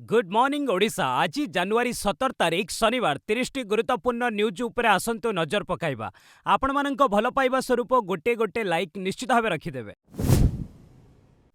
Good morning Odisha. आज जनवरी 17 तारिख शनिवार 30 गुरुत्वपूर्ण न्यूज उपरे आसंतु नजर पकाइबा। आपण मानंको भल पाइबा स्वरूप गोटे गोटे लाइक निश्चित भाव रखिदेवे।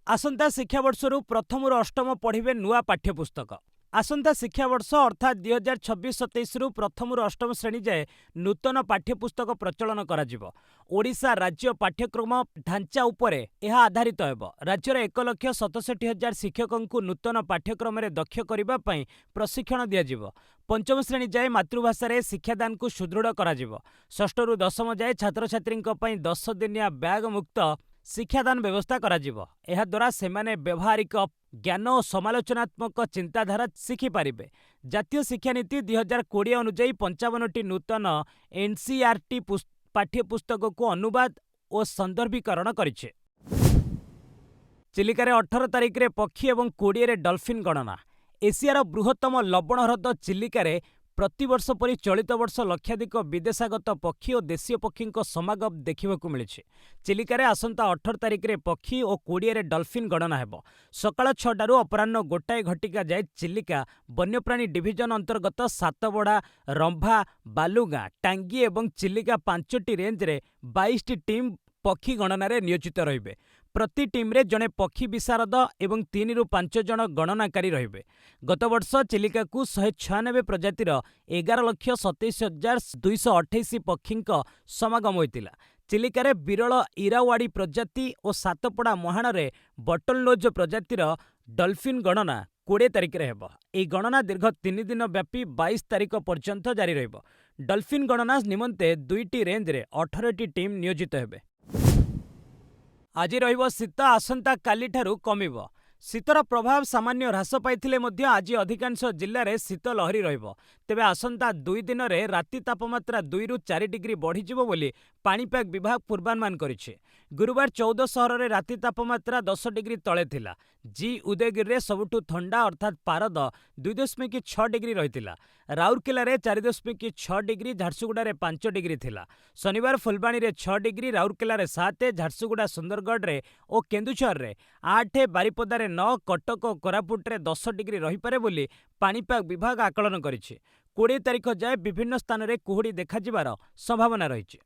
आसंता शिक्षावर्षरु प्रथम रु अष्टम पढ़िबे नुआ पाठ्यपुस्तक। आसंता शिक्षावर्ष अर्थात 2026-27 रु प्रथम रु अष्टम श्रेणी जाए नूतन पाठ्यपुस्तक प्रचलन कराजिबो। ओडिशा राज्य पाठ्यक्रम ढांचा उपरे यह आधारित हेब। राज्यर 1,67,000 शिक्षकों नूतन पाठ्यक्रम दक्ष करने प्रशिक्षण दियाजिबो। पंचम श्रेणी जाए मातृभाषा शिक्षादान को सुदृढ़ कराजिबो। षष्ठ रु दशम जाए छात्र छात्री 10 दिनिया बैग मुक्त शिक्षादान व्यवस्था कराजिबो। एहा द्वारा सेमाने व्यवहारिक ज्ञान और समालोचनात्मक चिंताधारा शिखिपारे। जातीय शिक्षानीति 2020 अनुଯାयी 55टी नूतन एनसीईआरटी पाठ्यपुस्तक को अनुवाद और संदर्भीकरण करिछे। चिलिका 18 तारिख रे पक्षी और 20 रे डल्फिन गणना। एशियार बृहत्तम लवण ह्रद चिलिका प्रतिवर्ष परि चलित वर्ष लक्षाधिक विदेशागत पक्षी और देशीय पक्षी समागम देखा मिली। चिलिका आसंता 18 तारिख रे पक्षी और 20 रे डल्फिन गणना हेब। सकाळ 6टारू अपराह्न 1 घटिका जाए चिलिका वन्यप्राणी डिविजन अंतर्गत सातबड़ा, रंभा, बालुगां, टांगी और चिलिका 5टी रेंज रे 22टी टीम पक्षी गणना नियोजित रहिबे। प्रति टीम्रे जड़े पक्षी विशारद और 3 ରୁ 5 जन गणनाकारी रहिबे। गत वर्ष चिलिका को 196 प्रजातिर 11,27,228 पक्षी समागम होइतिला। चिलिकार विरल इरावाड़ी प्रजाति और सातपड़ा मुहाण बटलनोज प्रजातिर डल्फिन गणना 20 तारिख रे हेब। एही गणना दीर्घ 3 दिन व्यापी 22 तारिख पर्यंत जारी रहिब। डल्फिन गणना निमंते 2टी रेंज रे 18टी टीम नियोजित हेबे। आज रहिबो शीत, आसंता काली ठारू कमिबो। शीतर प्रभाव सामान्य ह्रास पाइथिले मध्य आज अधिकांश जिल्ला रे शीत लहरी रहिबो। तेबे आसंता 2 दिन रे राति तापमात्रा 2 ରୁ 4 डिग्री बढ़िजिबो बोली पाणीपाग विभाग पूर्वानुमान करिछे। गुरुवार 14 सहर रे राति तापमात्रा 10 डिग्री तले थिला। जी उदयगिरी रे सबुठु ठंडा अर्थात पारद 2.6 डिग्री रहितिला। राउरकेला रे 4.6 डिग्री, झारसुगुड़ा रे 5 डिग्री थिला। शनिवार फुलबाणी रे 6 डिग्री, राउरकेला रे 7, झारसुगुड़ा सुंदरगढ़ रे और केन्दुझर रे 8, बारिपदा रे 9, कटक और कोरापुट रे 10 डिग्री रहिपारे बोली पाणीपाग विभाग आकलन करिछे। 20 तारिख जाए विभिन्न स्थान रे कुहुड़ी देखाजिबार संभावना रहिछे।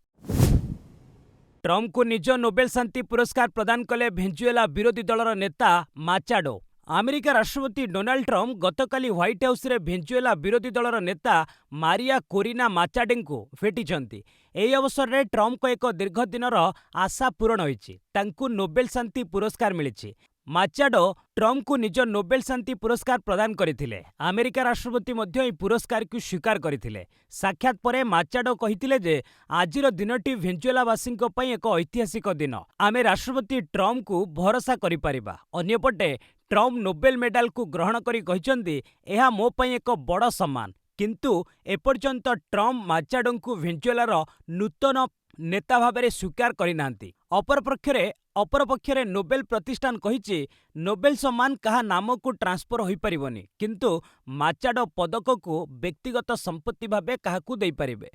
ट्रम्प को निज नोबेल शांति पुरस्कार प्रदान कले भेनेजुएला विरोधी दलर नेता माचाडो। अमेरिका राष्ट्रपति डोनाल्ड ट्रम्प गतकाली व्हाइट हाउस रे भेनेजुएला विरोधी दलर नेता मारिया कोरिना माचाडेंको भेटिछंती। एही अवसर रे ट्रम्प को एक दीर्घ दिनर आशा पूरण होईछि। तांकु नोबेल शांति पुरस्कार मिलिछि। माचाडो ट्रम्प को निज नोबेल शांति पुरस्कार प्रदान करथिले। अमेरिका राष्ट्रपति मध्य एही पुरस्कार को स्वीकार करथिले। साक्षात परे माचाडो कहिथिले जे आजिर दिनटी भेनेजुएलावासींको पई एक ऐतिहासिक दिन। आमे राष्ट्रपति ट्रम्प को भरोसा करि परिबा। अन्यपटे ट्रम्प नोबेल मेडाल को ग्रहण करी कहिसंती एहा मो पई एक बड़ सम्मान। किंतु एपर्यंत ट्रम्प माचाडो को भेनेजुएलार नूतन नेता भाबरे स्वीकार करिनांती। अपरपक्षरे नोबेल प्रतिष्ठान कहिछि नोबेल सम्मान कहा नाम को ट्रांसफर होई परिबनी, किंतु माचाडो पदक को व्यक्तिगत संपत्ति भाबे काहाकू देई परिबे।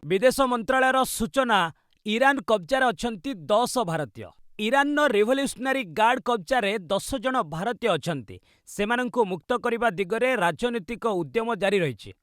विदेश मंत्रालयर सूचना, ईरान कब्जार अछंती 10 भारतीय। ईरान रिवोल्यूशनरी गार्ड कब्जारे 10 जन भारतीय अछंती। सेमानंकु मुक्त करिबा दिगरे राजनीतिक उद्यम जारी रहिछि।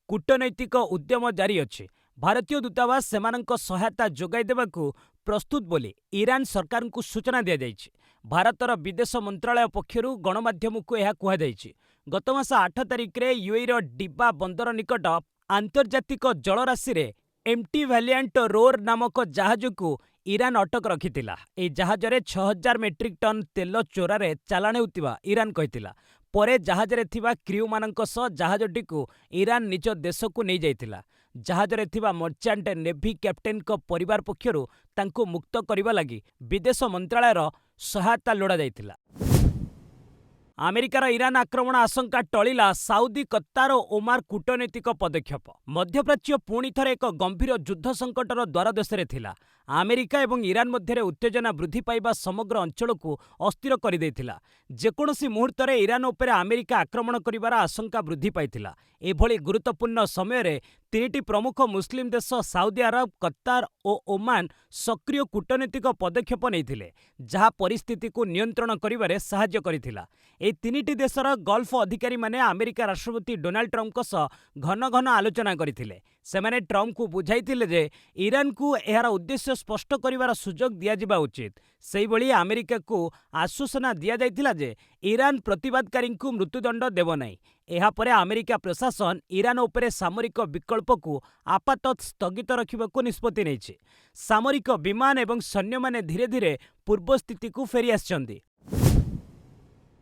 कूटनैतिक उद्यम जारी अछि। भारतीय दूतावास सेमानंक सहायता जोगाई देबाकू प्रस्तुत बोली ईरान सरकार को सूचना दिया जाइछि। भारतर विदेश मंत्रालय पक्षरु गणमाध्यम को यह कुहा जाइछि। गत मास 8 तारिख रे यूएई रो डिब्बा बंदर निकट आंतर्जातिक जलराशि रे एमटी वैलिएंट रोर नामक जहाज को ईरान अटक रखिथिला। ए जहाज रे 6000 मेट्रिक टन तेल चोरा रे चालाण हेउतिबा ईरान कहिथिला। परे जहाज रे थिबा क्रू मानक सह जहाजटी को ईरान निज देश को नहीं जाइथिला। जहाज रे थिबा मर्चेंट नेवी कैप्टेन को परिवार पक्षरु तांको मुक्त करिबा लागि विदेश मंत्रालयर सहायता लोड़ा जाइथिला। अमेरिकार ईरान आक्रमण आशंका टळिला साउदी, कत्तार और ओमान कूटनैतिक पदक्षेप। मध्यप्राच्य पुणी थरे एक गंभीर युद्ध संकटर द्वारदेशरे थिला। अमेरिका और ईरान मध्य उत्तेजना वृद्धि पाइबा समग्र अंचल को अस्थिर कर देथिला। जेकोसी मुहूर्त में ईरान उपरे अमेरिका आक्रमण करिबार आशंका वृद्धि पाइथिला। एभली गुरुत्वपूर्ण समय रे 3टी प्रमुख मुस्लिम देश साउदी अरब, कत्तार और ओमान सक्रिय कूटनैतिक पदक्षेप नेइथिले, जहा परिस्थिति को नियंत्रण करिबारे सहाय्य करिथिला। ଏହି ତିନିଟି ଦେଶର ଗଲ୍ଫ ଅଧିକାରୀମାନେ ଆମେରିକା ରାଷ୍ଟ୍ରପତି ଡୋନାଲ୍ଡ ଟ୍ରମ୍ପଙ୍କ ସହ ଘନ ଘନ ଆଲୋଚନା କରିଥିଲେ। ସେମାନେ ଟ୍ରମ୍ପଙ୍କୁ ବୁଝାଇଥିଲେ ଯେ ଇରାନକୁ ଏହାର ଉଦ୍ଦେଶ୍ୟ ସ୍ପଷ୍ଟ କରିବାର ସୁଯୋଗ ଦିଆଯିବା ଉଚିତ। ସେହିଭଳି ଆମେରିକାକୁ ଆଶ୍ୱାସନା ଦିଆଯାଇଥିଲା ଯେ ଇରାନ ପ୍ରତିବାଦକାରୀଙ୍କୁ ମୃତ୍ୟୁଦଣ୍ଡ ଦେବ ନାହିଁ। ଏହାପରେ ଆମେରିକା ପ୍ରଶାସନ ଇରାନ ଉପରେ ସାମରିକ ବିକଳ୍ପକୁ ଆପାତତଃ ସ୍ଥଗିତ ରଖିବାକୁ ନିଷ୍ପତ୍ତି ନେଇଛି। ସାମରିକ ବିମାନ ଏବଂ ସୈନ୍ୟମାନେ ଧୀରେ ଧୀରେ ପୂର୍ବ ସ୍ଥିତିକୁ ଫେରିଆସିଛନ୍ତି।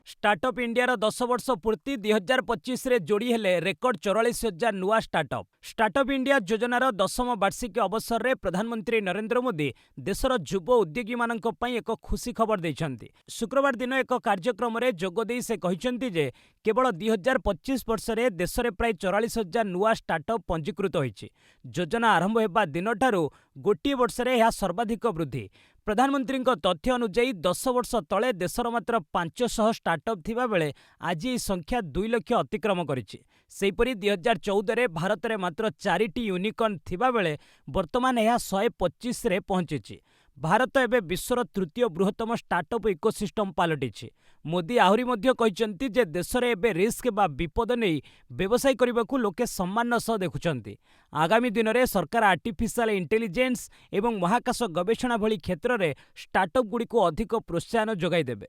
ଷ୍ଟାର୍ଟଅପ୍ ଇଣ୍ଡିଆର 10 ବର୍ଷ ପୂର୍ତ୍ତି 2025ରେ ଯୋଡ଼ି ହେଲେ ରେକର୍ଡ 44,000 ନୂଆ ଷ୍ଟାର୍ଟଅପ୍। ଷ୍ଟାର୍ଟଅପ୍ ଇଣ୍ଡିଆ ଯୋଜନାର 10ମ ବାର୍ଷିକୀ ଅବସରରେ ପ୍ରଧାନମନ୍ତ୍ରୀ ନରେନ୍ଦ୍ର ମୋଦି ଦେଶର ଯୁବ ଉଦ୍ୟୋଗୀମାନଙ୍କ ପାଇଁ ଏକ ଖୁସି ଖବର ଦେଇଛନ୍ତି। ଶୁକ୍ରବାର ଦିନ ଏକ କାର୍ଯ୍ୟକ୍ରମରେ ଯୋଗଦେଇ ସେ କହିଛନ୍ତି ଯେ କେବଳ 2025 ବର୍ଷରେ ଦେଶରେ ପ୍ରାୟ 44,000 ନୂଆ ଷ୍ଟାର୍ଟଅପ୍ ପଞ୍ଜୀକୃତ ହୋଇଛି। ଯୋଜନା ଆରମ୍ଭ ହେବା ଦିନଠାରୁ ଗୋଟିଏ ବର୍ଷରେ ଏହା ସର୍ବାଧିକ ବୃଦ୍ଧି। ପ୍ରଧାନମନ୍ତ୍ରୀଙ୍କ ତଥ୍ୟ ଅନୁଯାୟୀ 10 ବର୍ଷ ତଳେ ଦେଶର ମାତ୍ର 500 ଷ୍ଟାର୍ଟଅପ୍ ଥିବାବେଳେ ଆଜି ଏହି ସଂଖ୍ୟା 2 ଲକ୍ଷ ଅତିକ୍ରମ କରିଛି। ସେହିପରି 2014ରେ ଭାରତରେ ମାତ୍ର 4ଟି ୟୁନିକର୍ଣ୍ଣ ଥିବାବେଳେ ବର୍ତ୍ତମାନ ଏହା 125ରେ ପହଞ୍ଚିଛି। ଭାରତ ଏବେ ବିଶ୍ୱର ତୃତୀୟ ବୃହତ୍ତମ ଷ୍ଟାର୍ଟଅପ୍ ଇକୋସିଷ୍ଟମ ପାଲଟିଛି। ମୋଦି ଆହୁରି ମଧ୍ୟ କହିଛନ୍ତି ଯେ ଦେଶରେ ଏବେ ରିସ୍କ ବା ବିପଦ ନେଇ ବ୍ୟବସାୟ କରିବାକୁ ଲୋକେ ସମ୍ମାନର ସହ ଦେଖୁଛନ୍ତି। ଆଗାମୀ ଦିନରେ ସରକାର ଆର୍ଟିଫିସିଆଲ ଇଣ୍ଟେଲିଜେନ୍ସ ଏବଂ ମହାକାଶ ଗବେଷଣା ଭଳି କ୍ଷେତ୍ରରେ ଷ୍ଟାର୍ଟଅପ୍‌ଗୁଡ଼ିକୁ ଅଧିକ ପ୍ରୋତ୍ସାହନ ଯୋଗାଇଦେବେ।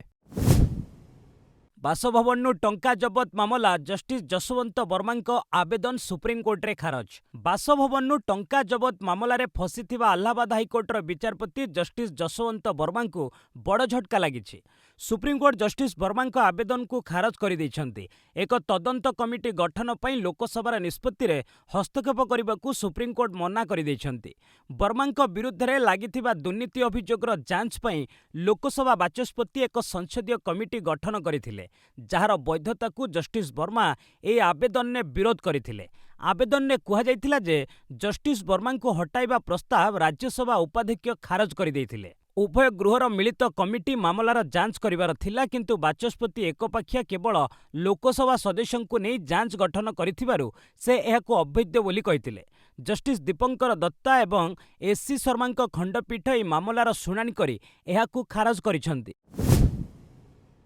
ବାସଭବନରୁ ଟଙ୍କା ଜବତ ମାମଲା ଜଷ୍ଟିସ୍ ଯଶବନ୍ତ ବର୍ମାଙ୍କ ଆବେଦନ ସୁପ୍ରିମକୋର୍ଟରେ ଖାରଜ। ବାସଭବନରୁ ଟଙ୍କା ଜବତ ମାମଲାରେ ଫସିଥିବା ଆହ୍ଲାବାଦ ହାଇକୋର୍ଟର ବିଚାରପତି ଜଷ୍ଟିସ୍ ଯଶବନ୍ତ ବର୍ମାଙ୍କୁ ବଡ଼ ଝଟକା ଲାଗିଛି। ସୁପ୍ରିମକୋର୍ଟ ଜଷ୍ଟିସ୍ ବର୍ମାଙ୍କ ଆବେଦନକୁ ଖାରଜ କରିଦେଇଛନ୍ତି। ଏକ ତଦନ୍ତ କମିଟି ଗଠନ ପାଇଁ ଲୋକସଭାର ନିଷ୍ପତ୍ତିରେ ହସ୍ତକ୍ଷେପ କରିବାକୁ ସୁପ୍ରିମକୋର୍ଟ ମନା କରିଦେଇଛନ୍ତି। ବର୍ମାଙ୍କ ବିରୁଦ୍ଧରେ ଲାଗିଥିବା ଦୁର୍ନୀତି ଅଭିଯୋଗର ଯାଞ୍ଚ ପାଇଁ ଲୋକସଭା ବାଚସ୍ପତି ଏକ ସଂସଦୀୟ କମିଟି ଗଠନ କରିଥିଲେ, ଯାହାର ବୈଧତାକୁ ଜଷ୍ଟିସ୍ ବର୍ମା ଏହି ଆବେଦନରେ ବିରୋଧ କରିଥିଲେ। ଆବେଦନରେ କୁହାଯାଇଥିଲା ଯେ ଜଷ୍ଟିସ୍ ବର୍ମାଙ୍କୁ ହଟାଇବା ପ୍ରସ୍ତାବ ରାଜ୍ୟସଭା ଉପାଧ୍ୟକ୍ଷ ଖାରଜ କରିଦେଇଥିଲେ। ଉଭୟ ଗୃହର ମିଳିତ କମିଟି ମାମଲାର ଯାଞ୍ଚ କରିବାର ଥିଲା, କିନ୍ତୁ ବାଚସ୍ପତି ଏକପାଖିଆ କେବଳ ଲୋକସଭା ସଦସ୍ୟଙ୍କୁ ନେଇ ଯାଞ୍ଚ ଗଠନ କରିଥିବାରୁ ସେ ଏହାକୁ ଅବୈଧ ବୋଲି କହିଥିଲେ। ଜଷ୍ଟିସ୍ ଦୀପଙ୍କର ଦତ୍ତା ଏବଂ ଏସ୍ସି ଶର୍ମାଙ୍କ ଖଣ୍ଡପୀଠ ଏହି ମାମଲାର ଶୁଣାଣି କରି ଏହାକୁ ଖାରଜ କରିଛନ୍ତି।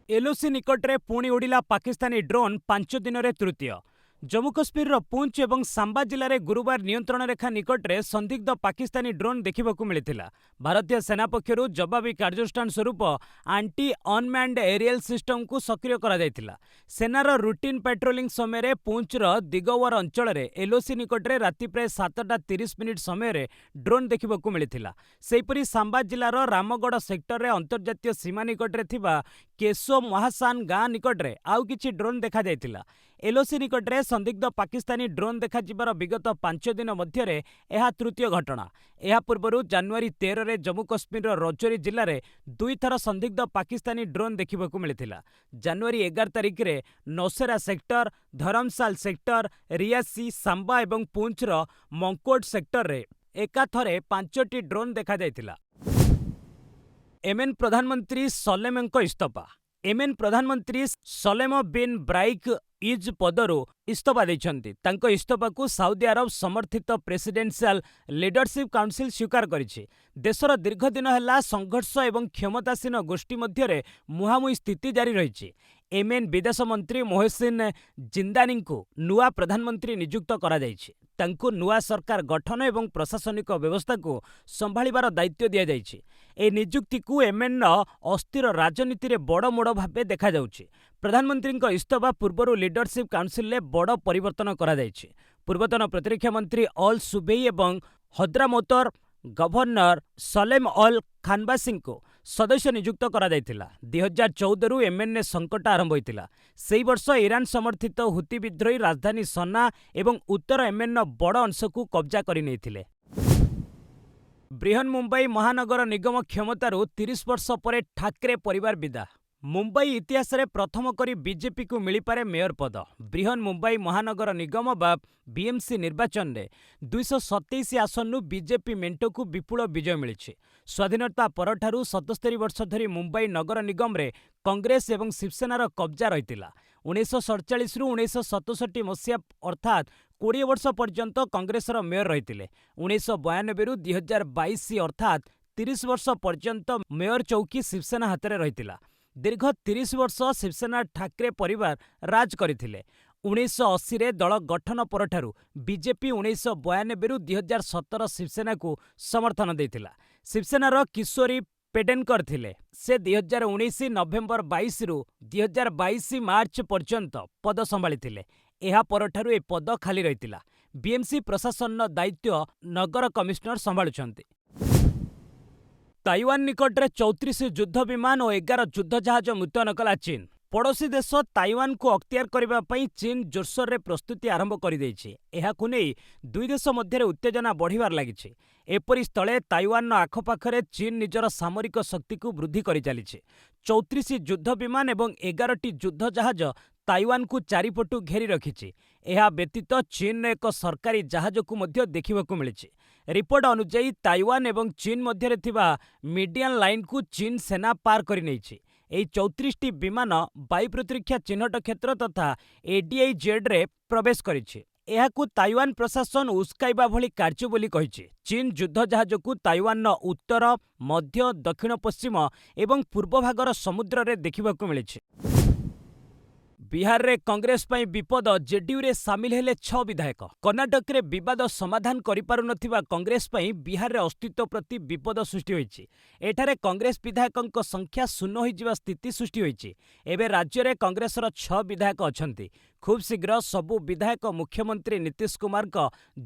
ଏଲ୍ଓସି ନିକଟରେ ପୁଣି ଉଡ଼ିଲା ପାକିସ୍ତାନୀ ଡ୍ରୋନ୍, 5 ଦିନରେ ତୃତୀୟ। ଜମ୍ମୁ କାଶ୍ମୀରର ପୁଞ୍ଚ ଏବଂ ସାମ୍ବା ଜିଲ୍ଲାରେ ଗୁରୁବାର ନିୟନ୍ତ୍ରଣ ରେଖା ନିକଟରେ ସନ୍ଦିଗ୍ଧ ପାକିସ୍ତାନୀ ଡ୍ରୋନ୍ ଦେଖିବାକୁ ମିଳିଥିଲା। ଭାରତୀୟ ସେନା ପକ୍ଷରୁ ଜବାବୀ କାର୍ଯ୍ୟାନୁଷ୍ଠାନ ସ୍ୱରୂପ ଆଣ୍ଟି ଅନମ୍ୟାନ୍ଡ ଏରିଏଲ୍ ସିଷ୍ଟମକୁ ସକ୍ରିୟ କରାଯାଇଥିଲା। ସେନାର ରୁଟିନ୍ ପାଟ୍ରୋଲିଂ ସମୟରେ ପୁଞ୍ଚର ଦିଗୱର ଅଞ୍ଚଳରେ ଏଲ୍ଓସି ନିକଟରେ ରାତି ପ୍ରାୟ 7:30 ସମୟରେ ଡ୍ରୋନ୍ ଦେଖିବାକୁ ମିଳିଥିଲା। ସେହିପରି ସାମ୍ବା ଜିଲ୍ଲାର ରାମଗଡ଼ ସେକ୍ଟରରେ ଅନ୍ତର୍ଜାତୀୟ ସୀମା ନିକଟରେ ଥିବା କେସୋ ମହାସାନ ଗାଁ ନିକଟରେ ଆଉ କିଛି ଡ୍ରୋନ୍ ଦେଖାଯାଇଥିଲା। ଏଲ୍ଓସି ନିକଟରେ ସନ୍ଦିଗ୍ଧ ପାକିସ୍ତାନୀ ଡ୍ରୋନ୍ ଦେଖାଯିବାର ବିଗତ 5 ଦିନ ମଧ୍ୟରେ ଏହା ତୃତୀୟ ଘଟଣା। ଏହା ପୂର୍ବରୁ ଜାନୁଆରୀ 13ରେ ଜମ୍ମୁ କାଶ୍ମୀରର ରଜୌରୀ ଜିଲ୍ଲାରେ 2 ଥର ସନ୍ଦିଗ୍ଧ ପାକିସ୍ତାନୀ ଡ୍ରୋନ୍ ଦେଖିବାକୁ ମିଳିଥିଲା। ଜାନୁଆରୀ 11 ତାରିଖରେ ନୌସେରା ସେକ୍ଟର, ଧରମଶାଲ ସେକ୍ଟର, ରିଆସି, ସାମ୍ବା ଏବଂ ପୁଞ୍ଚର ମଙ୍କୋଟ ସେକ୍ଟରରେ ଏକାଥରେ 5ଟି ଡ୍ରୋନ୍ ଦେଖାଯାଇଥିଲା। ୟେମେନ୍ ପ୍ରଧାନମନ୍ତ୍ରୀ ସଲେମଙ୍କ ଇସ୍ତଫା। ୟେମେନ୍ ପ୍ରଧାନମନ୍ତ୍ରୀ ସଲେମ ବିନ୍ ବ୍ରାଇକ୍ ଇଜ୍ ପଦରୁ ଇସ୍ତଫା ଦେଇଛନ୍ତି। ତାଙ୍କ ଇସ୍ତଫାକୁ ସାଉଦି ଆରବ ସମର୍ଥିତ ପ୍ରେସିଡେନ୍ସିଆଲ ଲିଡରସିପ୍ କାଉନସିଲ୍ ସ୍ୱୀକାର କରିଛି। ଦେଶର ଦୀର୍ଘ ଦିନ ହେଲା ସଂଘର୍ଷ ଏବଂ କ୍ଷମତାସୀନ ଗୋଷ୍ଠୀ ମଧ୍ୟରେ ମୁହାଁମୁହିଁ ସ୍ଥିତି ଜାରି ରହିଛି। ୟେମେନ୍ ବିଦେଶ ମନ୍ତ୍ରୀ ମୋହସିନ୍ ଜିନ୍ଦାନିଙ୍କୁ ନୂଆ ପ୍ରଧାନମନ୍ତ୍ରୀ ନିଯୁକ୍ତ କରାଯାଇଛି। ତାଙ୍କୁ ନୂଆ ସରକାର ଗଠନ ଏବଂ ପ୍ରଶାସନିକ ବ୍ୟବସ୍ଥାକୁ ସମ୍ଭାଳିବାର ଦାୟିତ୍ୱ ଦିଆଯାଇଛି। ଏହି ନିଯୁକ୍ତିକୁ ୟେମେନ୍ର ଅସ୍ଥିର ରାଜନୀତିରେ ବଡ଼ ମୋଡ଼ ଭାବେ ଦେଖାଯାଉଛି। ପ୍ରଧାନମନ୍ତ୍ରୀଙ୍କ ଇସ୍ତଫା ପୂର୍ବରୁ ଲିଡରସିପ୍ କାଉନସିଲ୍ରେ ବଡ଼ ପରିବର୍ତ୍ତନ କରାଯାଇଛି। ପୂର୍ବତନ ପ୍ରତିରକ୍ଷା ମନ୍ତ୍ରୀ ଅଲ୍ ସୁବେଇ ଏବଂ ହଦ୍ରାମୌତର ଗଭର୍ଣ୍ଣର ସଲେମ ଅଲ୍ ଖାନବାସିଙ୍କୁ ସଦସ୍ୟ ନିଯୁକ୍ତ କରାଯାଇଥିଲା। 2014ରୁ ୟେମେନ୍ରେ ସଂକଟ ଆରମ୍ଭ ହୋଇଥିଲା। ସେହି ବର୍ଷ ଇରାନ ସମର୍ଥିତ ହୁତି ବିଦ୍ରୋହୀ ରାଜଧାନୀ ସନା ଏବଂ ଉତ୍ତର ୟେମେନ୍ର ବଡ଼ ଅଂଶକୁ କବ୍ଜା କରିନେଇଥିଲେ। ବ୍ରିହନ୍ମୁମ୍ବାଇ ମହାନଗର ନିଗମ କ୍ଷମତାରୁ 30 ବର୍ଷ ପରେ ଠାକରେ ପରିବାର ବିଦା। ମୁମ୍ବାଇ ଇତିହାସରେ ପ୍ରଥମ କରି ବିଜେପିକୁ ମିଳିପାରେ ମେୟର ପଦ। ବ୍ରିହନ୍ମୁମ୍ବାଇ ମହାନଗର ନିଗମ ବା ବିଏମ୍ସି ନିର୍ବାଚନରେ 227 ଆସନରୁ ବିଜେପି ମେଣ୍ଟକୁ ବିପୁଳ ବିଜୟ ମିଳିଛି। ସ୍ୱାଧୀନତା ପରଠାରୁ 77 ବର୍ଷ ଧରି ମୁମ୍ବାଇ ନଗର ନିଗମରେ କଂଗ୍ରେସ ଏବଂ ଶିବସେନାର କବ୍ଜା ରହିଥିଲା। 1947ରୁ 1967 ମସିହା ଅର୍ଥାତ୍ 20 ବର୍ଷ ପର୍ଯ୍ୟନ୍ତ କଂଗ୍ରେସର ମେୟର ରହିଥିଲେ। 1992ରୁ 2022 ଅର୍ଥାତ୍ 30 ବର୍ଷ ପର୍ଯ୍ୟନ୍ତ ମେୟର ଚୌକି ଶିବସେନା ହାତରେ ରହିଥିଲା। ଦୀର୍ଘ 30 ବର୍ଷ ଶିବସେନା ଠାକରେ ପରିବାର ରାଜ କରିଥିଲେ। 1980ରେ ଦଳ ଗଠନ ପରଠାରୁ ବିଜେପି 1992ରୁ 2017 ଶିବସେନାକୁ ସମର୍ଥନ ଦେଇଥିଲା। ଶିବସେନାର କିଶୋରୀ ପେଡେନକର ଥିଲେ। ସେ 2019 ନଭେମ୍ବର 22ରୁ 2022 ମାର୍ଚ୍ଚ ପର୍ଯ୍ୟନ୍ତ ପଦ ସମ୍ଭାଳିଥିଲେ। ଏହା ପରଠାରୁ ଏ ପଦ ଖାଲି ରହିଥିଲା। ବିଏମ୍ସି ପ୍ରଶାସନର ଦାୟିତ୍ୱ ନଗର କମିଶନର ସମ୍ଭାଳୁଛନ୍ତି। ତାଇୱାନ ନିକଟରେ 34 ଯୁଦ୍ଧ ବିମାନ ଓ 11 ଯୁଦ୍ଧ ଜାହାଜ ମୁତୟନ କଲା ଚୀନ। ପଡ଼ୋଶୀ ଦେଶ ତାଇୱାନକୁ ଅକ୍ତିଆର କରିବା ପାଇଁ ଚୀନ ଜୋରସୋରରେ ପ୍ରସ୍ତୁତି ଆରମ୍ଭ କରିଦେଇଛି। ଏହାକୁ ନେଇ ଦୁଇ ଦେଶ ମଧ୍ୟରେ ଉତ୍ତେଜନା ବଢ଼ିବାରେ ଲାଗିଛି। ଏପରି ସ୍ଥଳେ ତାଇୱାନର ଆଖପାଖରେ ଚୀନ ନିଜର ସାମରିକ ଶକ୍ତିକୁ ବୃଦ୍ଧି କରିଚାଲିଛି। 34 ଯୁଦ୍ଧ ବିମାନ ଏବଂ 11ଟି ଯୁଦ୍ଧ ଜାହାଜ ତାଇୱାନକୁ ଚାରିପଟୁ ଘେରି ରଖିଛି। ଏହା ବ୍ୟତୀତ ଚୀନର ଏକ ସରକାରୀ ଜାହାଜକୁ ମଧ୍ୟ ଦେଖିବାକୁ ମିଳିଛି। ରିପୋର୍ଟ ଅନୁଯାୟୀ ତାଇୱାନ ଏବଂ ଚୀନ ମଧ୍ୟରେ ଥିବା ମିଡିଆନ ଲାଇନକୁ ଚୀନ ସେନା ପାର କରିନେଇଛି। ଏହି 34ଟି ବିମାନ ବାୟୁ ପ୍ରତିରକ୍ଷା ଚିହ୍ନଟ କ୍ଷେତ୍ର ତଥା ADIZ-ରେ ପ୍ରବେଶ କରିଛି। ଏହାକୁ ତାଇୱାନ ପ୍ରଶାସନ ଉସ୍କାଇବା ଭଳି କାର୍ଯ୍ୟ ବୋଲି କହିଛି। ଚୀନ ଯୁଦ୍ଧ ଜାହାଜକୁ ତାଇୱାନର ଉତ୍ତର, ମଧ୍ୟ, ଦକ୍ଷିଣ ପଶ୍ଚିମ ଏବଂ ପୂର୍ବ ଭାଗର ସମୁଦ୍ରରେ ଦେଖିବାକୁ ମିଳିଛି। ବିହାରରେ କଂଗ୍ରେସ ପାଇଁ ବିପଦ, ଜେଡିୟୁରେ ସାମିଲ ହେଲେ 6 ବିଧାୟକ। କର୍ଣ୍ଣାଟକରେ ବିବାଦ ସମାଧାନ କରିପାରୁନଥିବା କଂଗ୍ରେସ ପାଇଁ ବିହାରରେ ଅସ୍ତିତ୍ୱ ପ୍ରତି ବିପଦ ସୃଷ୍ଟି ହୋଇଛି। ଏଠାରେ କଂଗ୍ରେସ ବିଧାୟକଙ୍କ ସଂଖ୍ୟା ଶୂନ ହୋଇଯିବା ସ୍ଥିତି ସୃଷ୍ଟି ହୋଇଛି। ଏବେ ରାଜ୍ୟରେ କଂଗ୍ରେସର 6 ବିଧାୟକ ଅଛନ୍ତି। ଖୁବ୍ ଶୀଘ୍ର ସବୁ ବିଧାୟକ ମୁଖ୍ୟମନ୍ତ୍ରୀ ନୀତିଶ କୁମାରଙ୍କ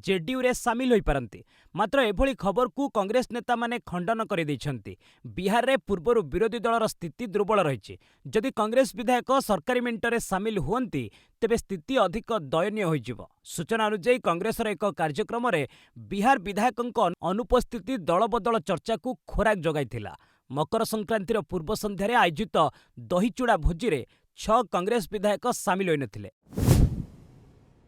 ଜେଡିୟୁରେ ସାମିଲ ହୋଇପାରନ୍ତି। ମାତ୍ର ଏଭଳି ଖବରକୁ କଂଗ୍ରେସ ନେତାମାନେ ଖଣ୍ଡନ କରିଦେଇଛନ୍ତି। ବିହାରରେ ପୂର୍ବରୁ ବିରୋଧୀ ଦଳର ସ୍ଥିତି ଦୁର୍ବଳ ରହିଛି। ଯଦି କଂଗ୍ରେସ ବିଧାୟକ ସରକାରୀ ମେଣ୍ଟରେ ସାମିଲ ହୁଅନ୍ତି ତେବେ ସ୍ଥିତି ଅଧିକ ଦୟନୀୟ ହୋଇଯିବ। ସୂଚନା ଅନୁଯାୟୀ କଂଗ୍ରେସର ଏକ କାର୍ଯ୍ୟକ୍ରମରେ ବିହାର ବିଧାୟକଙ୍କ ଅନୁପସ୍ଥିତି ଦଳବଦଳ ଚର୍ଚ୍ଚାକୁ ଖୋରାକ ଯୋଗାଇଥିଲା। ମକର ସଂକ୍ରାନ୍ତିର ପୂର୍ବ ସନ୍ଧ୍ୟାରେ ଆୟୋଜିତ ଦହିଚୂଡ଼ା ଭୋଜିରେ 6 କଂଗ୍ରେସ ବିଧାୟକ ସାମିଲ ହୋଇନଥିଲେ।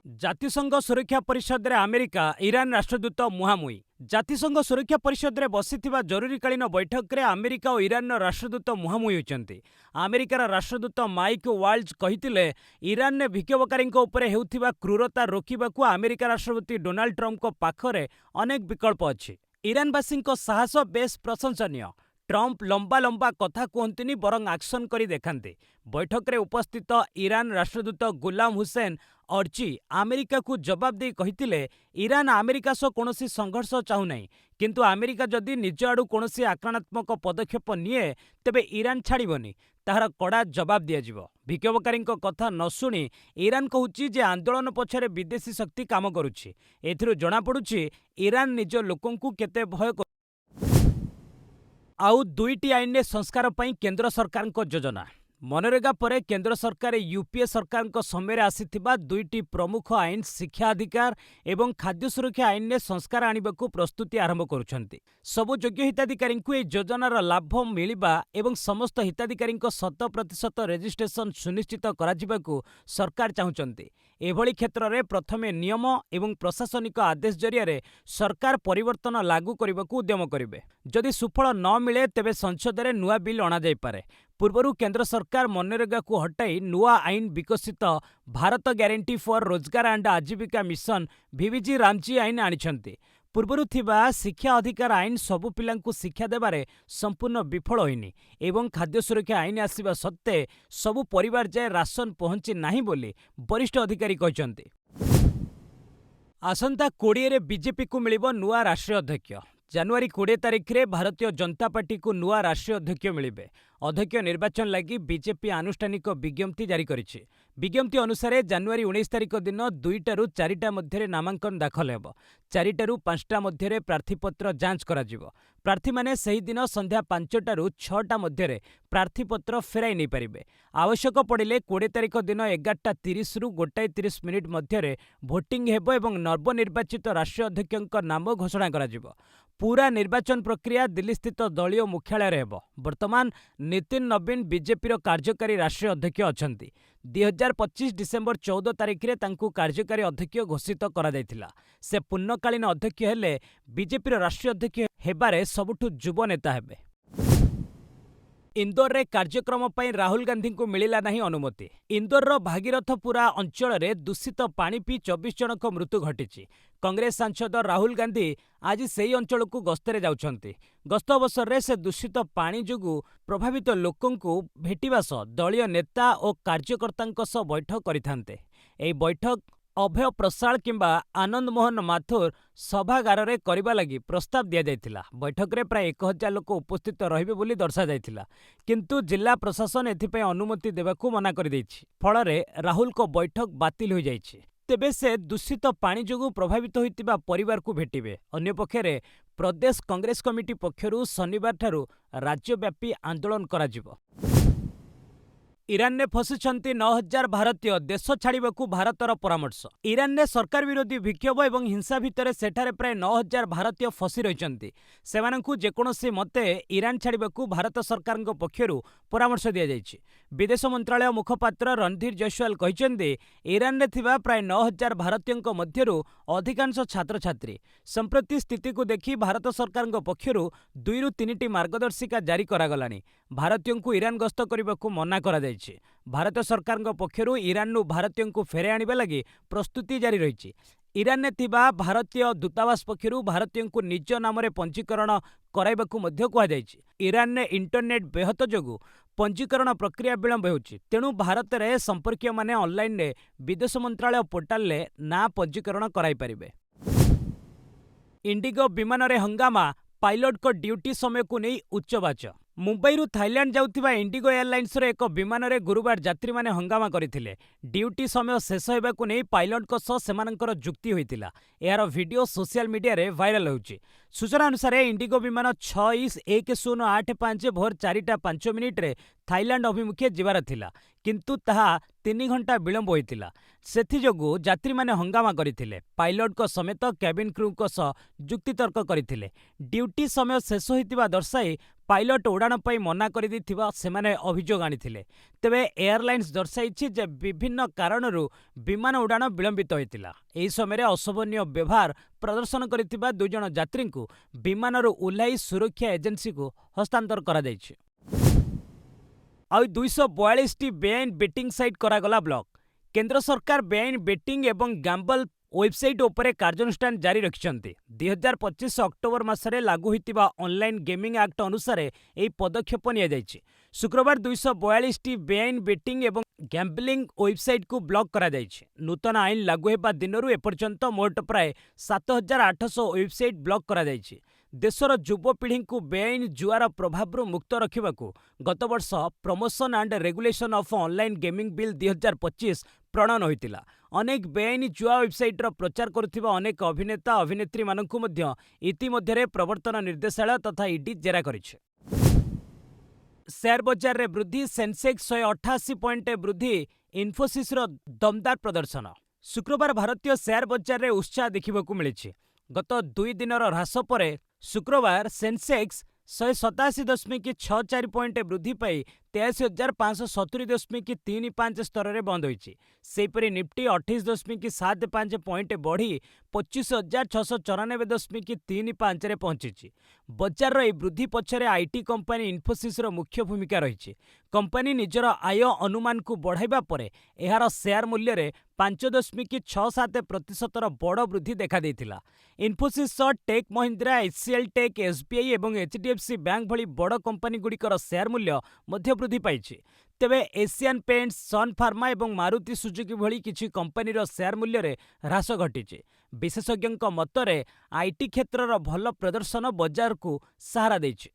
ଜାତିସଂଘ ସୁରକ୍ଷା ପରିଷଦରେ ଆମେରିକା ଇରାନ ରାଷ୍ଟ୍ରଦୂତ ମୁହାଁମୁହିଁ। ଜାତିସଂଘ ସୁରକ୍ଷା ପରିଷଦରେ ବସିଥିବା ଜରୁରୀକାଳୀନ ବୈଠକରେ ଆମେରିକା ଓ ଇରାନର ରାଷ୍ଟ୍ରଦୂତ ମୁହାଁମୁହିଁ ହୋଇଛନ୍ତି। ଆମେରିକାର ରାଷ୍ଟ୍ରଦୂତ ମାଇକ୍ ୱାଲ୍ଜ କହିଥିଲେ, ଇରାନରେ ବିକ୍ଷୋଭକାରୀଙ୍କ ଉପରେ ହେଉଥିବା କ୍ରୂରତା ରୋକିବାକୁ ଆମେରିକା ରାଷ୍ଟ୍ରପତି ଡୋନାଲ୍ଡ ଟ୍ରମ୍ପଙ୍କ ପାଖରେ ଅନେକ ବିକଳ୍ପ ଅଛି। ଇରାନବାସୀଙ୍କ ସାହସ ବେଶ୍ ପ୍ରଶଂସନୀୟ। ଟ୍ରମ୍ପ ଲମ୍ବା ଲମ୍ବା କଥା କୁହନ୍ତିନି, ବରଂ ଆକ୍ସନ କରି ଦେଖାନ୍ତି। ବୈଠକରେ ଉପସ୍ଥିତ ଇରାନ ରାଷ୍ଟ୍ରଦୂତ ଗୁଲାମ ହୁସେନ ଅର୍ଜି ଆମେରିକାକୁ ଜବାବ ଦେଇ କହିଥିଲେ, ଇରାନ ଆମେରିକା ସହ କୌଣସି ସଂଘର୍ଷ ଚାହୁଁନାହିଁ, କିନ୍ତୁ ଆମେରିକା ଯଦି ନିଜ ଆଡୁ କୌଣସି ଆକ୍ରମଣାତ୍ମକ ପଦକ୍ଷେପ ନିଏ ତେବେ ଇରାନ ଛାଡ଼ିବନି। ତାହାର କଡ଼ା ଜବାବ ଦିଆଯିବ। ବିକ୍ଷୋଭକାରୀଙ୍କ କଥା ନ ଶୁଣି ଇରାନ କହୁଛି ଯେ ଆନ୍ଦୋଳନ ପଛରେ ବିଦେଶୀ ଶକ୍ତି କାମ କରୁଛି। ଏଥିରୁ ଜଣାପଡୁଛି ଇରାନ ନିଜ ଲୋକଙ୍କୁ କେତେ ଭୟ କରୁଛି। ଆଉ 2ଟି ଆଇନରେ ସଂସ୍କାର ପାଇଁ କେନ୍ଦ୍ର ସରକାରଙ୍କ ଯୋଜନା। ମନରେଗା ପରେ କେନ୍ଦ୍ର ସରକାର ୟୁପିଏ ସରକାରଙ୍କ ସମୟରେ ଆସିଥିବା 2ଟି ପ୍ରମୁଖ ଆଇନ ଶିକ୍ଷା ଅଧିକାର ଏବଂ ଖାଦ୍ୟ ସୁରକ୍ଷା ଆଇନରେ ସଂସ୍କାର ଆଣିବାକୁ ପ୍ରସ୍ତୁତି ଆରମ୍ଭ କରୁଛନ୍ତି। ସବୁ ଯୋଗ୍ୟ ହିତାଧିକାରୀଙ୍କୁ ଏହି ଯୋଜନାର ଲାଭ ମିଳିବା ଏବଂ ସମସ୍ତ ହିତାଧିକାରୀଙ୍କ 100% ରେଜିଷ୍ଟ୍ରେସନ ସୁନିଶ୍ଚିତ କରାଯିବାକୁ ସରକାର ଚାହୁଁଛନ୍ତି। ଏଭଳି କ୍ଷେତ୍ରରେ ପ୍ରଥମେ ନିୟମ ଏବଂ ପ୍ରଶାସନିକ ଆଦେଶ ଜରିଆରେ ସରକାର ପରିବର୍ତ୍ତନ ଲାଗୁ କରିବାକୁ ଉଦ୍ୟମ କରିବେ। ଯଦି ସୁଫଳ ନ ମିଳେ ତେବେ ସଂସଦରେ ନୂଆ ବିଲ୍ ଅଣାଯାଇପାରେ। ପୂର୍ବରୁ କେନ୍ଦ୍ର ସରକାର ମନରେଗାକୁ ହଟାଇ ନୂଆ ଆଇନ ବିକଶିତ ଭାରତ ଗ୍ୟାରେଣ୍ଟି ଫର ରୋଜଗାର and Ajeevika mission VBG Ramji ଆଇନ ଆଣିଛନ୍ତି। ପୂର୍ବରୁ ଥିବା ଶିକ୍ଷା ଅଧିକାର ଆଇନ ସବୁ ପିଲାଙ୍କୁ ଶିକ୍ଷା ଦେବାରେ ସମ୍ପୂର୍ଣ୍ଣ ବିଫଳ ହୋଇନି ଏବଂ ଖାଦ୍ୟ ସୁରକ୍ଷା ଆଇନ ଆସିବା ସତ୍ତ୍ୱେ ସବୁ ପରିବାର ଯାଏ ରାସନ ପହଞ୍ଚି ନାହିଁ ବୋଲି ବରିଷ୍ଠ ଅଧିକାରୀ କହିଛନ୍ତି। ଆସନ୍ତା 20ରେ ବିଜେପିକୁ ମିଳିବ ନୂଆ ରାଷ୍ଟ୍ରୀୟ ଅଧ୍ୟକ୍ଷ। ଜାନୁଆରୀ 20 ତାରିଖରେ ଭାରତୀୟ ଜନତା ପାର୍ଟିକୁ ନୂଆ ରାଷ୍ଟ୍ରୀୟ ଅଧ୍ୟକ୍ଷ ମିଳିବେ। ଅଧ୍ୟକ୍ଷ ନିର୍ବାଚନ ଲାଗି ବିଜେପି ଆନୁଷ୍ଠାନିକ ବିଜ୍ଞପ୍ତି ଜାରି କରିଛି। ବିଜ୍ଞପ୍ତି ଅନୁସାରେ ଜାନୁଆରୀ 19 ତାରିଖ ଦିନ 2ଟାରୁ 4ଟା ମଧ୍ୟରେ ନାମାଙ୍କନ ଦାଖଲ ହେବ। 4ଟାରୁ 5ଟା ମଧ୍ୟରେ ପ୍ରାର୍ଥୀପତ୍ର ଯାଞ୍ଚ କରାଯିବ। ପ୍ରାର୍ଥୀମାନେ ସେହିଦିନ ସନ୍ଧ୍ୟା 5ଟାରୁ 6ଟା ମଧ୍ୟରେ ପ୍ରାର୍ଥୀପତ୍ର ଫେରାଇ ନେଇପାରିବେ। ଆବଶ୍ୟକ ପଡ଼ିଲେ 20 ତାରିଖ ଦିନ 11:30ରୁ 1:30 ମଧ୍ୟରେ ଭୋଟିଂ ହେବ ଏବଂ ନବନିର୍ବାଚିତ ରାଷ୍ଟ୍ରୀୟ ଅଧ୍ୟକ୍ଷଙ୍କ ନାମ ଘୋଷଣା କରାଯିବ। ପୁରା ନିର୍ବାଚନ ପ୍ରକ୍ରିୟା ଦିଲ୍ଲୀସ୍ଥିତ ଦଳୀୟ ମୁଖ୍ୟାଳୟରେ ହେବ। ବର୍ତ୍ତମାନ ନିତିନ ନବୀନ ବିଜେପିର କାର୍ଯ୍ୟକାରୀ ରାଷ୍ଟ୍ରୀୟ ଅଧ୍ୟକ୍ଷ ଅଛନ୍ତି। 2025 ଡିସେମ୍ବର 14 ତାରିଖରେ ତାଙ୍କୁ କାର୍ଯ୍ୟକାରୀ ଅଧ୍ୟକ୍ଷ ଘୋଷିତ କରାଯାଇଥିଲା। ସେ ପୂର୍ଣ୍ଣକାଳୀନ ଅଧ୍ୟକ୍ଷ ହେଲେ ବିଜେପିର ରାଷ୍ଟ୍ରୀୟ ଅଧ୍ୟକ୍ଷ ହେବାରେ ସବୁଠୁ ଯୁବ ନେତା ହେବେ। इंदौर में कार्यक्रम पर राहुल गांधी को मिला नहीं अनुमति। इंदौर भागीरथपुरा अंचल में दूषित पानी पी 24 जनक मृत्यु घटी। कांग्रेस सांसद राहुल गांधी आज से अंचल को गस्तर जाउछंती। गस्त अवसर में से दूषित पानी जोगु प्रभावित लोकंकु भेटिबा सह दलीय नेता और कार्यकर्ता सह बैठक करिथान्ते। एही बैठक अभय प्रसाद किंबा आनंद मोहन माथुर सभागार रे करबा लगी प्रस्ताव दिया जायतिला। बैठक रे प्राय 1000 लोक उपस्थित रहिबे बोली दर्शा जायतिला, किंतु जिला प्रशासन एथिपय अनुमति देबाकू मना कर दैछि। फଳରେ राहुल को बैठक बातिल हो जायछि। तेबे से दूषित पानी जोगु प्रभावित होइतिबा परिवार को भेटिबे। अन्य पक्षरे प्रदेश कांग्रेस कमिटी पक्षरु शनिवार ठारू राज्यव्यापी आंदोलन कराजिबो। ईरान ने फसिछंती 9000 भारतीय देश छाड़िबाकू भारतर परामर्श। ईरान ने सरकार विरोधी विक्षोभ और हिंसा भितर सेठारे प्राय 9000 भारतीय फसी रहिछंती। सेमानंकु जेकोनोसी मते ईरान छाड़िबाकू भारत सरकार पक्षरु परामर्श दिया जायछि। विदेश मंत्रालय मुखपात्र रणधीर जयसवाल कहिछंती ईरान रे थिबा प्राय 9000 भारतीयंक मध्यरु अधिकांश छात्र छात्री। संप्रति स्थिति को देखि भारत सरकार पक्षरु 2 ରୁ 3ଟି मार्गदर्शिका जारी करागलानी। भारतीयंकु ईरान गस्त करबाकू मना करा जायछि। भारत सरकार पक्षरु ईरान भारतीयंकु फेरे आनिबा लगी प्रस्तुति जारी रहिछि। ईरान ने थिबा भारतीय दूतावास पक्षरु भारतीयंकु निज नाम रे पंजीकरण कराइबाकू मध्य कुहा जायछि। ईरान ने इंटरनेट बेहत जोगु पंजीकरण प्रक्रिया विलंब होछि। तेणु भारत रे संपर्कीय माने ऑनलाइन रे विदेश मंत्रालय पोर्टाल रे ना पंजीकरण कराई परिबे। इंडिगो विमान रे हंगामा, पायलट को ड्यूटी समय को नहीं उच्चवाच। मुंबई थाईलैंड जाउथिबा इंडिगो एयरलाइंस रे एक विमान रे गुरुवार यात्री माने हंगामा करथिले। ड्यूटी समय शेष होबाकू नहीं पायलट को सह सेमानकर जुक्ति होइतिला। यार वीडियो सोशल मीडिया रे वायरल होउछि। सूचना अनुसार इंडिगो विमान 6-1085 भोर 4:05 रे थाईलैंड अभिमुखे जिबार थिला, किंतु ताहा 3 घंटा विलंब होइतिला। सेथि जोगु यात्री माने हंगामा करथिले। पायलट को समेत केबिन क्रू को सह जुक्तितर्क करथिले। ड्यूटी समय शेष होइतिबा दर्शाई पायलट उड़ाण पर मना कर सेमाने अभियोग आनिथिले। तेबे एयरलाइंस दर्शाइछि जे विभिन्न कारणरू विमान उड़ाण विलंबित होइतिला। एही समय अशोभनीय व्यवहार प्रदर्शन करिथिबा 2 जण यात्री को विमानरू उल्लाई सुरक्षा एजेंसी को हस्तांतर करा जायछि। आ 242 बेआईन बेटिंग साइट करागला ब्लॉक। केंद्र सरकार बेआईन बेटिंग एवं गैम्बल वेबसाइट उपरे कार्यानुष्ठान जारी रखिछंती। 2025 अक्टोबर मासरे लागू होइतिबा ऑनलाइन गेमिंग एक्ट अनुसार एही पदक्षेप निया जायछि। शुक्रवार 242 बेआईन बेटिंग एवं गैम्बलिंग वेबसाइट को ब्लॉक करा जायछि। नूतन आईन लागू हेबा दिनरू एपर्यंत मोट प्राय 7800 वेबसाइट ब्लॉक करा जायछि। देशर युवपीढ़ी को बेआईन जुआर प्रभाव मुक्त रखा गत वर्ष promotion and regulation of online gaming bill 2025 प्रणयन होइतिला। अनेक बेआईन जुआ वेबसाइटर प्रचार करुथिबा अनेक अभिनेता अभिनेत्री मानकु मध्य इतिमध्यरे प्रवर्तन निर्देशालय तथा ईडी जेरा करिछि। शेयर बजार रे वृद्धि, सेंसेक्स 188 पॉइंट वृद्धि, इन्फोसिस रो दमदार प्रदर्शन। शुक्रवार भारतीय शेयर बजार रे उत्साह देखिबाकू मिलिछि। गत 2 दिनर ह्रास परे शुक्रवार सेंसेक्स 187.64 पॉइंट वृद्धि पाई 83,570.35 स्तर में बंद होइछि। सेहीपरि निफ्टी 28.75 पॉइंट बढ़ी 25,694.35 रे पहुंची। बजार रो वृद्धि पछरे आईटी कंपनी इन्फोसिस रो मुख्य भूमिका रही। कंपनी निजर आय अनुमान को बढ़ाइबा परे एहार शेयर मूल्य रे 5.67% बड़ वृद्धि देखा देइथिला। Infosys tech Mahindra, HCL tech, SBI एवं एचडीएफसी बैंक भली बड़ कंपनी गुड़िकर शेयर मूल्य मध्य वृद्धि पाइछि। तेबे एशियन पेंट्स, सन फार्मा एवं मारुति सुजुकी भली किछि कंपनीर शेयर मूल्य रे ह्रास घटिछि। विशेषज्ञଙ୍କ मतरे आईटी क्षेत्रर भल प्रदर्शन बजार को सहारा देछि।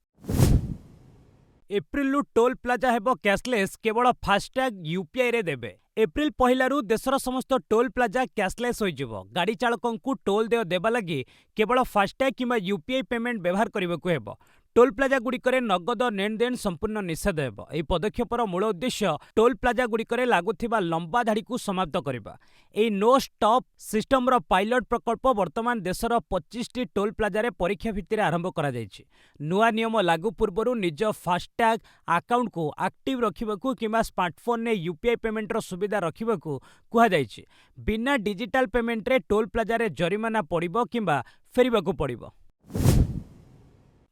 एप्रिल टोल प्लाजा हेबो कैशलेस, केवल फास्टैग यूपीआई रे देबे। एप्रिल 1 देशर समस्त टोल प्लाजा कैशलेस होइजिवो। गाड़ी चालकंकु टोल देय देबा लगी केवल फास्टैग किंबा यूपीआई पेमेंट व्यवहार करबाकू हेबो। टोल प्लाजा गुड़िकरे नगद लेनदेन संपूर्ण निषेध हेबो। एही पदक्षेपर मूल उद्देश्य टोल प्लाजा गुड़िकरे लागुथिबा लंबा धाड़ी को समाप्त करबा। एही नो स्टॉप सिस्टम पायलट प्रकल्प वर्तमान देशर 25टी टोल प्लाजा रे परीक्षा भित्तिरे आरंभ करा जायछि। नुआ नियम लागू पूर्वरु निज फास्टैग अकाउंट को एक्टिव रखिबाकू किंबा स्मार्टफोन ने यूपीआई पेमेंट रो सुविधा रखिबाकू कुहा जायछि। बिना डिजिटल पेमेंट रे टोल प्लाजा रे जरिमाना पड़िबो किंबा फेरिबाकू पड़िबो।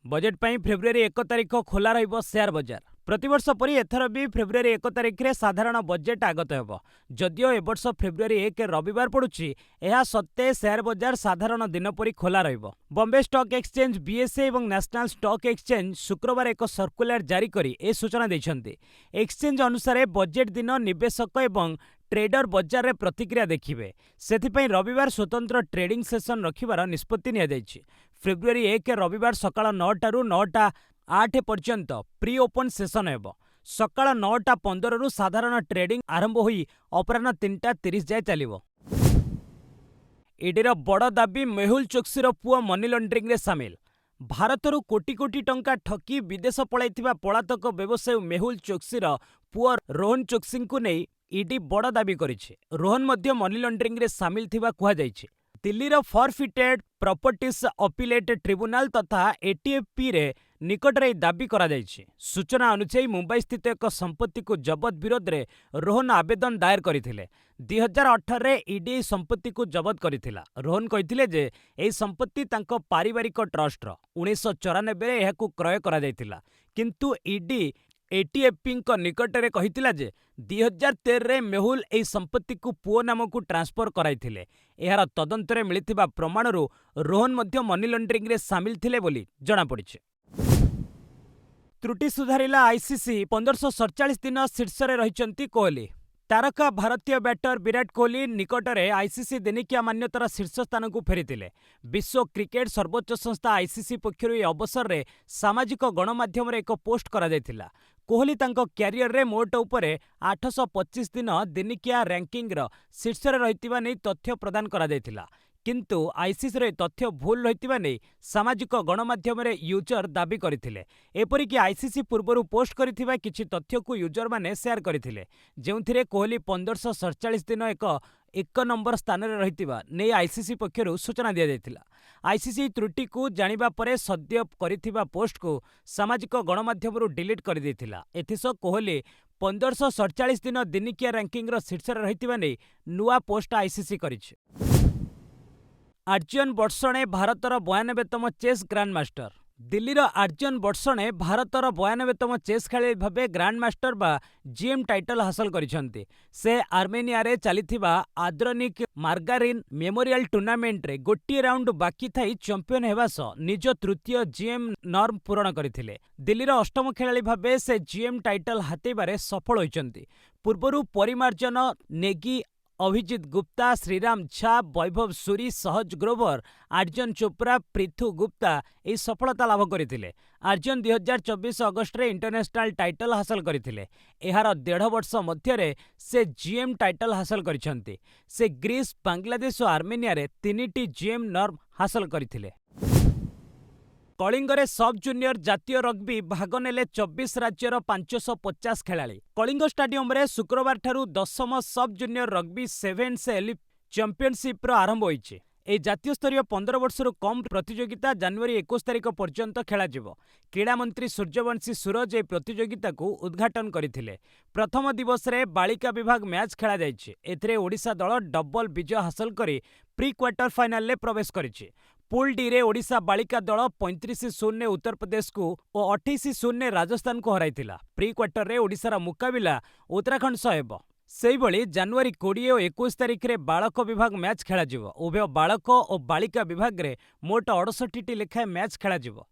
बजेट पाई फेब्रुआरी 1 तारिख खोला रहिबो शेयर बजार। प्रतिवर्ष परी एथर भी फेब्रुआरी 1 तारिख रे साधारण बजेट आगत हेब। जदिओ ए वर्ष फेब्रुआरी 1 रविवार पड़ुछि, एहा सत्ते शेयर बजार साधारण दिन परी खोला रहिब। बॉम्बे स्टॉक एक्सचेंज बीएसई एवं नेशनल स्टॉक एक्सचेंज शुक्रवार एक सर्कुलर जारी करी ए सूचना दैछन्ति। एक्सचेंज अनुसार बजेट दिन निवेशक एवं ट्रेडर बजार रे प्रतिक्रिया देखिबे। सेथिपई रविवार स्वतंत्र ट्रेडिंग सेशन रखिबार निष्पत्ति निया जायछि। फेब्रुआरी 1 रविवार सकाळ 9 रु 9:08 पर्यंत प्री ओपन सेशन हेब। सकाळ 9:15 रु साधारण ट्रेडिंग आरंभ होई अपराह्न 3:30 जाए चलिब। ईडीर बड़ दाबी मेहुल चोक्सीर पुओ मनी लॉन्ड्रिंग रे सामिल। भारतरू कोटी कोटी टंका ठकी विदेश पलाइथिबा पलातक व्यवसायी मेहुल चोक्सीर पुओ रोहन चोक्सी को नहीं ईडी बड़ दाबी करिछि। रोहन मध्य मनी लॉन्ड्रिंग रे सामिल थिबा कुहा जाइछि। दिल्लीर फॉरफिटेड प्रॉपर्टीज अपीलेट ट्रिब्यूनाल तथा एटीएफपी रे निकट रे दाबी करा जाइछि। सूचना अनुसार मुंबई स्थित एक संपत्ति को जबत विरोध रे रोहन आवेदन दायर करथिले। 2018 रे ईडी संपत्ति को जबत करथिला। रोहन कहिथिले जे एही संपत्ति तांको पारिवारिक ट्रस्टर 1994 रे एहाकू क्रय करा जाइथिला, किंतु ईडी एटीएफपी निकट रे कहिथिला जे 2013 रे मेहुल एही संपत्ति को पुओ नाम को ट्रांसफर कराइथिले। एहार तदंतरे मिलिथिबा प्रमाणरू रोहन मध्य मनी लॉन्ड्रिंग रे सामिल थिले बोली जणा पड़िछि। त्रुटि सुधारिला आईसीसी। 1547 दिन शीर्ष रे रहिचंती कोहली। तारका भारतीय बैटर विराट कोहली निकटरे आईसीसी दिनिकिया मान्यतार शीर्ष स्थान को फेरिथिले। विश्व क्रिकेट सर्वोच्च संस्था आईसीसी पक्षरु ए अवसर रे सामाजिक गणमाध्यम रे एक पोस्ट करा जायथिला। कोहली तांको क्यारियर रे मोट उपरे 825 दिन दिनिकिया रैंकिंग रो शीर्ष रे रहितिबा नै तथ्य प्रदान करा जायथिला, किंतु आईसीसी रे तथ्य भूल रहितिबा नै सामाजिक गणमाध्यम रे यूजर दाबी करथिले। एपरिक आईसीसी पूर्वरु पोस्ट करिथिबा किछि तथ्य को यूजर माने शेयर करथिले, जेउथिरे कोहली 1547 दिन एक नंबर स्थान रे रहितिबा नै आईसीसी पक्षरु सूचना दिया जायथिला। आईसीसी त्रुटि को जानिबा परे सद्य करिथिबा पोस्ट को सामाजिक गणमाध्यम डिलीट कर देथिला। एथिसो कोहली 1547 दिन दिनिकिया रैंकिंग रो शीर्ष रे रहितिबा नै नुआ पोस्ट आईसीसी करिछि। आर्जन बर्षणे भारतर 92तम चेस ग्रांडमास्टर। दिल्लीर आर्जन बर्षणे भारतर 92तम चेस खेलाड़ी भाबे ग्रांडमास्टर बा जीएम टाइटल हासिल करिसंती। से आर्मेनिया रे चलिथिबा आद्रनिक मार्गारिन मेमोरियल टूर्नामेंट रे गोटिए राउंड बाकी थाई चैंपियन हेबा सह निज तृतीय जीएम नॉर्म पूरण करथिले। दिल्लीर अष्टम खेलाड़ी भाबे से जीएम टाइटल हातेबारे सफल होइचंती। पूर्वरु परिमार्जन नेगी, अभिजीत गुप्ता, श्रीराम झा, वैभव सूरी, सहज ग्रोवर, आर्जन चोप्रा, पृथु गुप्ता यह सफलता लाभ करथिले। आर्जन 2024 अगस्ट रे इंटरनेशनल टाइटल हासिल करथिले। एहार 1.5 वर्ष मध्यरे से जीएम टाइटल हासिल करिसंती। से ग्रीस, बांग्लादेश और आर्मेनिया रे 3टी जीएम नॉर्म हासिल करथिले। कलिंगरे सब जूनियर जातीय रग्बी भाग नेले 24 राज्यर 550 खेलाड़ी। कलिंग स्टाडियम रे शुक्रवार ठारू 10म sub junior rugby sevens elite championship आरंभ होईछि। ए जातीय स्तरीय 15 वर्षରୁ कम प्रतियोगिता जनवरी 21 तारिख पर्यंत खेलाजिब। क्रीड़ा मंत्री सूर्यवंशी सूरज ए प्रतियोगिता को उद्घाटन करथिले। प्रथम दिवस रे बालिका विभाग मैच खेला जायछि। एथिरे ओडिशा दल डबल विजय हासिल करी प्री क्वार्टर फाइनल ले प्रवेश करिछि। पूल डी रे ओडिशा बालिका दल 35-0 उत्तर प्रदेश को और 28-0 राजस्थान को हराइथिला। प्री क्वार्टर रे ओडिशार मुकाबिला उत्तराखंड सह हेब। सेहिभଳି जनवरी 20 और 21 तारिख रे बालक विभाग मैच खेलाजिब। उभय बालक और बालिका विभाग रे मोट 68टी लेखाएं मैच खेलाजिब।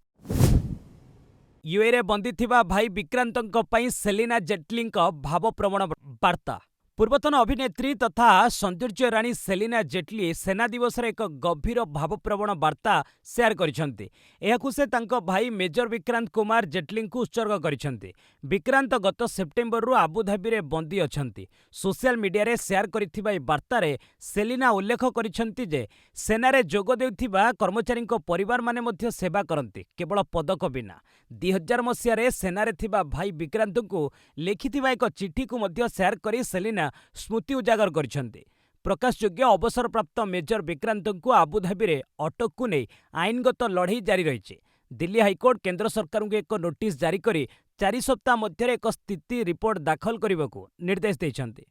यूए रे बंदी थिबा भाई विक्रांतଙ୍କ ପାଇଁ सेलिना जेटलीଙ୍କ भावप्रवण वार्ता। पूर्वतन अभिनेत्री तथा सौंदर्य राणी सेलिना जेटली सेना दिवस रे एक गभीर भावप्रवण वार्ता शेयर करिसंती। एहाकु से तांको भाई मेजर विक्रांत कुमार जेटली को उत्सर्ग करिसंती। विक्रांत गत सेप्टेम्बर रु आबुधाबी रे बंदी अछंती। सोशल मीडिया रे शेयर करिथिबा ए वार्ता रे सेलिना उल्लेख करिसंती जे सेना रे जोग देउथिबा कर्मचारी परिवार माने मध्य सेवा करंती, केवल पदक बिना। 2000 मसिया रे सेना रे थिबा भाई विक्रांत को लिखिथिबा एक चिठी को मध्य शेयर करी सेलिना स्मृति उजागर करिसंती। प्रकाशयोग्य अवसरप्राप्त मेजर विक्रांत को आबुधाबी रे अटक को नहीं आईनगत लड़ई जारी रही। दिल्ली हाइकोर्ट केंद्र सरकार को एक नोटिस जारी करी 4 सप्ताह मध्य एक स्थिति रिपोर्ट दाखल करने को निर्देश देइछंती।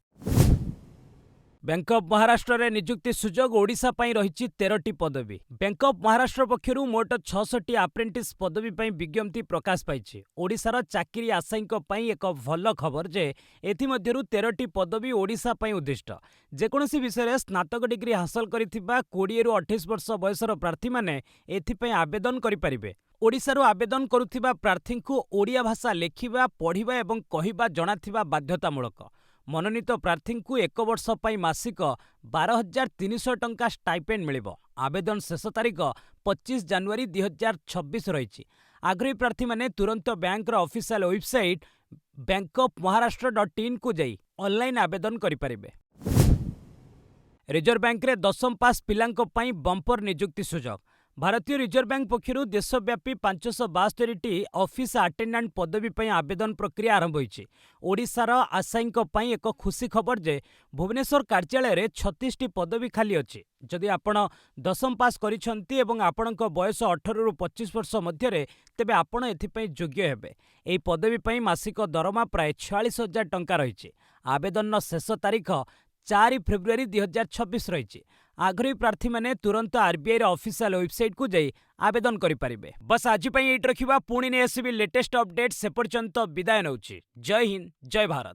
बैंक ऑफ महाराष्ट्र रे निजुक्ति सुजोग ओडिशा पई रहिछि 13टी पदवी। बैंक ऑफ महाराष्ट्र पक्षरु मोट 66टी अप्रेंटिस पदवी पई विज्ञप्ति प्रकाश पाइछि। ओडिशार चाकरी आशायींक पई एक भल खबर जे एथि मध्यरु 13टी पदवी ओडिशा पई उद्दिष्ट। जेकोसी विषय रे स्नातक डिग्री हासिल करिथिबा 20 रु 28 वर्ष बयसर प्रार्थी माने एथि पई आवेदन करि परिबे। ओडिशारू आवेदन करुथिबा प्रार्थींकु ओडिया भाषा लेखिबा, पढ़िबा एवं कहिबा जणाथिबा बाध्यतामूलक। मनोनीत प्रार्थींकु एक वर्ष पई मासिक 12,300 टंका स्टाइपेंड मिलिबो। आवेदन शेष तारीख 25 जनवरी 2026 रहिछि। आग्रही प्रार्थी माने तुरंत बैंक ऑफिशियल वेबसाइट bankofmaharashtra.in को जाई ऑनलाइन आवेदन करि परिबे। रिजर्व बैंक रे 10म पास पिलांक पई बंपर निजुक्ति सुजोग। भारतीय रिजर्व बैंक पक्षरु देशव्यापी 572टी ऑफिस अटेंडेंट पदवी पई आवेदन प्रक्रिया आरंभ होईछि। ओडिशार आशायींक पई एक खुशी खबर जे भुवनेश्वर कार्यालय रे 36टी पदवी खाली अछि। जदि आपण 10म पास करिसंती एवं आपणक बयस 18 रु 25 वर्ष मध्य रे तेबे आपण एथि पई योग्य हेबे। एई पदवी पई मासिक दरमा प्राय 46,000 टंका रहिछि। आवेदन शेष तारीख 4 फेब्रुआरी 2026 रहिछि। आग्रही प्रार्थी माने तुरंत आरबीआई ऑफिशियल वेबसाइट को जाई आवेदन करि परिबे। बस आज पई एट रखिबा, पुणी ने आसीबी लेटेस्ट अपडेट। से पर्यंत विदाय नउछि। जय हिंद, जय भारत।